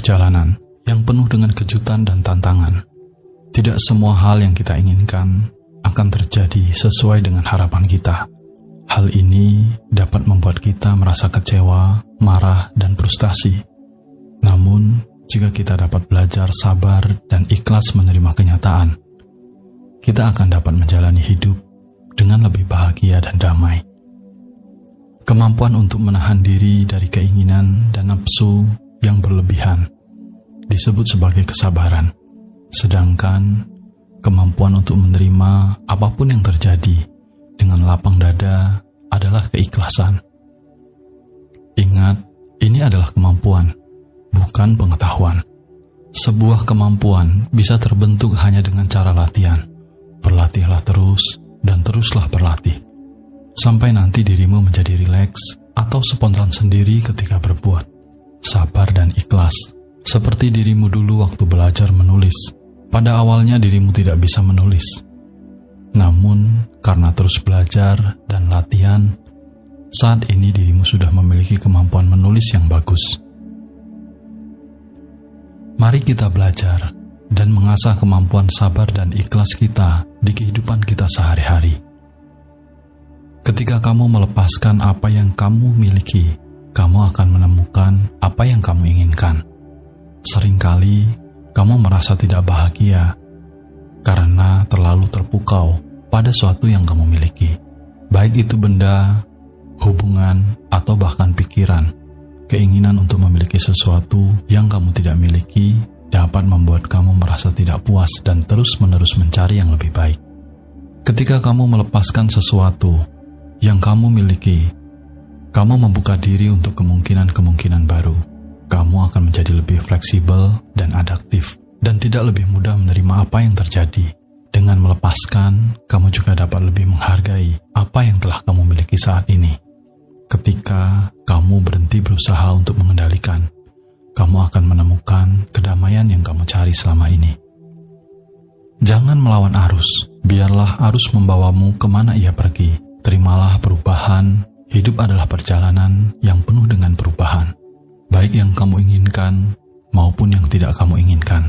perjalanan yang penuh dengan kejutan dan tantangan. Tidak semua hal yang kita inginkan akan terjadi sesuai dengan harapan kita. Hal ini dapat membuat kita merasa kecewa, marah, dan frustasi. Namun, jika kita dapat belajar sabar dan ikhlas menerima kenyataan, kita akan dapat menjalani hidup dengan lebih bahagia dan damai. Kemampuan untuk menahan diri dari keinginan dan nafsu yang berlebihan disebut sebagai kesabaran, sedangkan kemampuan untuk menerima apapun yang terjadi dengan lapang dada adalah keikhlasan. Ingat, ini adalah kemampuan, bukan pengetahuan. Sebuah kemampuan bisa terbentuk hanya dengan cara latihan. Berlatihlah terus dan teruslah berlatih, sampai nanti dirimu menjadi rileks atau spontan sendiri ketika berbuat. Sabar dan ikhlas, seperti dirimu dulu waktu belajar menulis. Pada awalnya dirimu tidak bisa menulis. Namun, karena terus belajar dan latihan, saat ini dirimu sudah memiliki kemampuan menulis yang bagus. Mari kita belajar dan mengasah kemampuan sabar dan ikhlas kita di kehidupan kita sehari-hari. Ketika kamu melepaskan apa yang kamu miliki, kamu akan menemukan apa yang kamu inginkan. Seringkali kamu merasa tidak bahagia karena terlalu terpukau pada sesuatu yang kamu miliki, baik itu benda, hubungan, atau bahkan pikiran. Keinginan untuk memiliki sesuatu yang kamu tidak miliki dapat membuat kamu merasa tidak puas dan terus-menerus mencari yang lebih baik. Ketika kamu melepaskan sesuatu yang kamu miliki, kamu membuka diri untuk kemungkinan-kemungkinan baru. Kamu akan menjadi lebih fleksibel dan adaptif, dan tidak lebih mudah menerima apa yang terjadi. Dengan melepaskan, kamu juga dapat lebih menghargai apa yang telah kamu miliki saat ini. Ketika kamu berhenti berusaha untuk mengendalikan, kamu akan menemukan kedamaian yang kamu cari selama ini. Jangan melawan arus, biarlah arus membawamu kemana ia pergi. Terimalah perubahan, hidup adalah perjalanan yang penuh dengan perubahan, baik yang kamu inginkan maupun yang tidak kamu inginkan.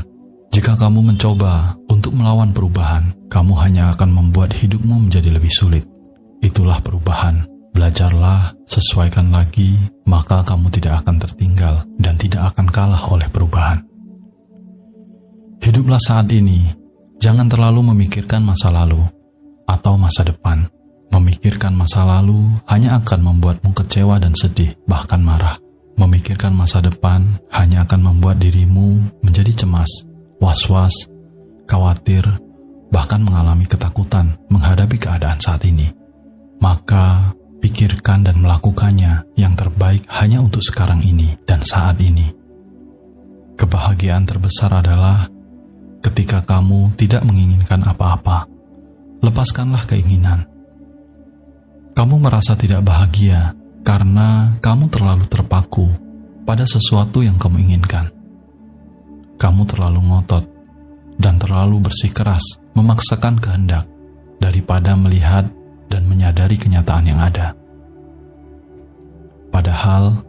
Jika kamu mencoba untuk melawan perubahan, kamu hanya akan membuat hidupmu menjadi lebih sulit. Itulah perubahan. Belajarlah, sesuaikan lagi, maka kamu tidak akan tertinggal dan tidak akan kalah oleh perubahan. Hiduplah saat ini, jangan terlalu memikirkan masa lalu atau masa depan. Memikirkan masa lalu hanya akan membuatmu kecewa dan sedih, bahkan marah. Memikirkan masa depan hanya akan membuat dirimu menjadi cemas, was-was, khawatir, bahkan mengalami ketakutan menghadapi keadaan saat ini. Maka, pikirkan dan melakukannya yang terbaik hanya untuk sekarang ini dan saat ini. Kebahagiaan terbesar adalah ketika kamu tidak menginginkan apa-apa. Lepaskanlah keinginan. Kamu merasa tidak bahagia karena kamu terlalu terpaku pada sesuatu yang kamu inginkan. Kamu terlalu ngotot dan terlalu bersikeras memaksakan kehendak daripada melihat dan menyadari kenyataan yang ada. Padahal,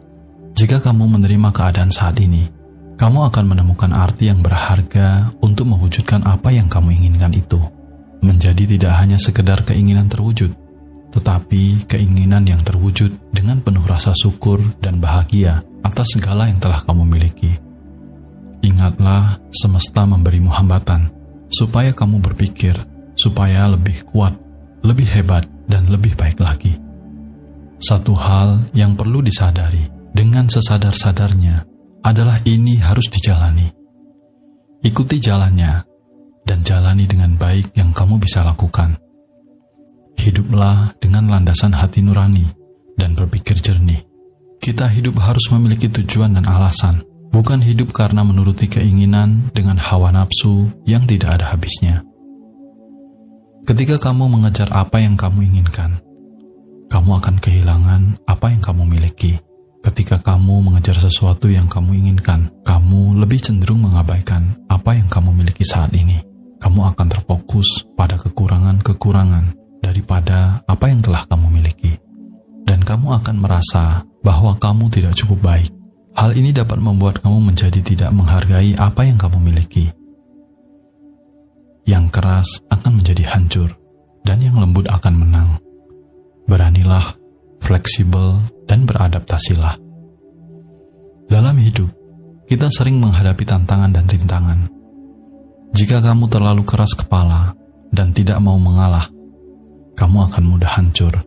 jika kamu menerima keadaan saat ini, kamu akan menemukan arti yang berharga untuk mewujudkan apa yang kamu inginkan itu. Menjadi tidak hanya sekedar keinginan terwujud, tetapi keinginan yang terwujud dengan penuh rasa syukur dan bahagia atas segala yang telah kamu miliki. Ingatlah, semesta memberimu hambatan, supaya kamu berpikir, supaya lebih kuat, lebih hebat, dan lebih baik lagi. Satu hal yang perlu disadari dengan sesadar-sadarnya adalah ini harus dijalani. Ikuti jalannya, dan jalani dengan baik yang kamu bisa lakukan. Hiduplah dengan landasan hati nurani dan berpikir jernih. Kita hidup harus memiliki tujuan dan alasan, bukan hidup karena menuruti keinginan dengan hawa nafsu yang tidak ada habisnya. Ketika kamu mengejar apa yang kamu inginkan, kamu akan kehilangan apa yang kamu miliki. Ketika kamu mengejar sesuatu yang kamu inginkan, kamu lebih cenderung mengabaikan apa yang kamu miliki saat ini. Kamu akan terfokus pada kekurangan-kekurangan daripada apa yang telah kamu miliki. Dan kamu akan merasa bahwa kamu tidak cukup baik Hal ini dapat membuat kamu menjadi tidak menghargai apa yang kamu miliki. Yang keras akan menjadi hancur, dan yang lembut akan menang. Beranilah, fleksibel, dan beradaptasilah. Dalam hidup, kita sering menghadapi tantangan dan rintangan. Jika kamu terlalu keras kepala dan tidak mau mengalah, kamu akan mudah hancur.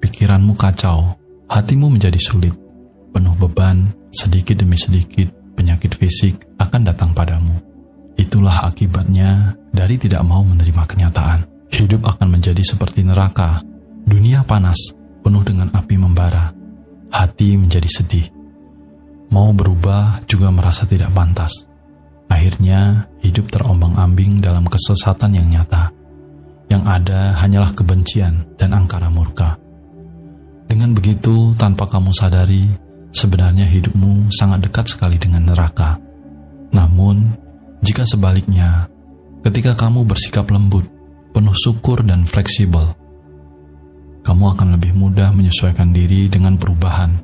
Pikiranmu kacau, hatimu menjadi sulit, penuh beban, sedikit demi sedikit penyakit fisik akan datang padamu. Itulah akibatnya dari tidak mau menerima kenyataan. Hidup akan menjadi seperti neraka, dunia panas, penuh dengan api membara, hati menjadi sedih. Mau berubah juga merasa tidak pantas. Akhirnya, hidup terombang-ambing dalam kesesatan yang nyata. Yang ada hanyalah kebencian dan angkara murka. Dengan begitu, tanpa kamu sadari, sebenarnya hidupmu sangat dekat sekali dengan neraka. Namun, jika sebaliknya, ketika kamu bersikap lembut, penuh syukur dan fleksibel, kamu akan lebih mudah menyesuaikan diri dengan perubahan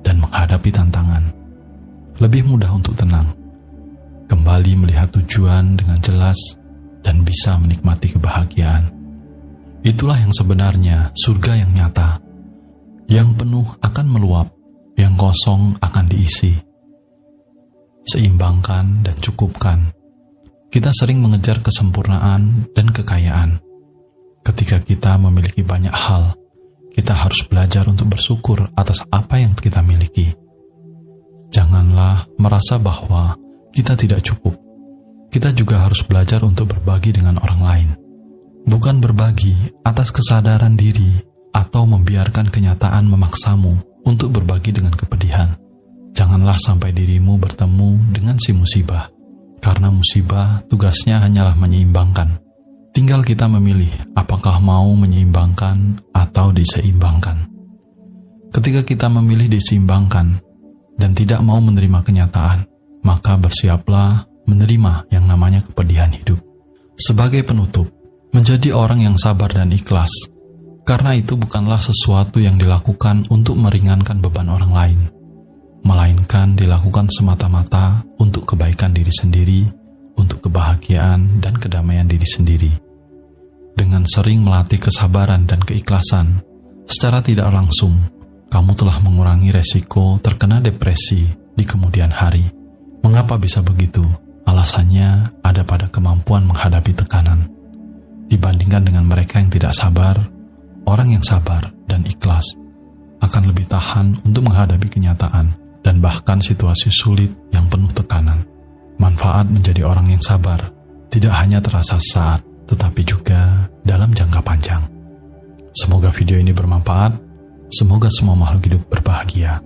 dan menghadapi tantangan. Lebih mudah untuk tenang, kembali melihat tujuan dengan jelas, dan bisa menikmati kebahagiaan. Itulah yang sebenarnya surga yang nyata. Yang penuh akan meluap, yang kosong akan diisi. Seimbangkan dan cukupkan. Kita sering mengejar kesempurnaan dan kekayaan. Ketika kita memiliki banyak hal, kita harus belajar untuk bersyukur atas apa yang kita miliki. Janganlah merasa bahwa kita tidak cukup. Kita juga harus belajar untuk berbagi dengan orang lain. Bukan berbagi atas kesadaran diri atau membiarkan kenyataan memaksamu untuk berbagi dengan kepedihan. Janganlah sampai dirimu bertemu dengan si musibah, karena musibah tugasnya hanyalah menyeimbangkan. Tinggal kita memilih apakah mau menyeimbangkan atau diseimbangkan. Ketika kita memilih diseimbangkan dan tidak mau menerima kenyataan, maka bersiaplah menerima yang namanya kepedihan hidup. Sebagai penutup, menjadi orang yang sabar dan ikhlas, karena itu bukanlah sesuatu yang dilakukan untuk meringankan beban orang lain, melainkan dilakukan semata-mata untuk kebaikan diri sendiri, untuk kebahagiaan dan kedamaian diri sendiri. Dengan sering melatih kesabaran dan keikhlasan, secara tidak langsung, kamu telah mengurangi resiko terkena depresi di kemudian hari. Mengapa bisa begitu? Alasannya ada pada kemampuan menghadapi tekanan. Dibandingkan dengan mereka yang tidak sabar, orang yang sabar dan ikhlas akan lebih tahan untuk menghadapi kenyataan dan bahkan situasi sulit yang penuh tekanan. Manfaat menjadi orang yang sabar tidak hanya terasa saat, tetapi juga dalam jangka panjang. Semoga video ini bermanfaat. Semoga semua makhluk hidup berbahagia.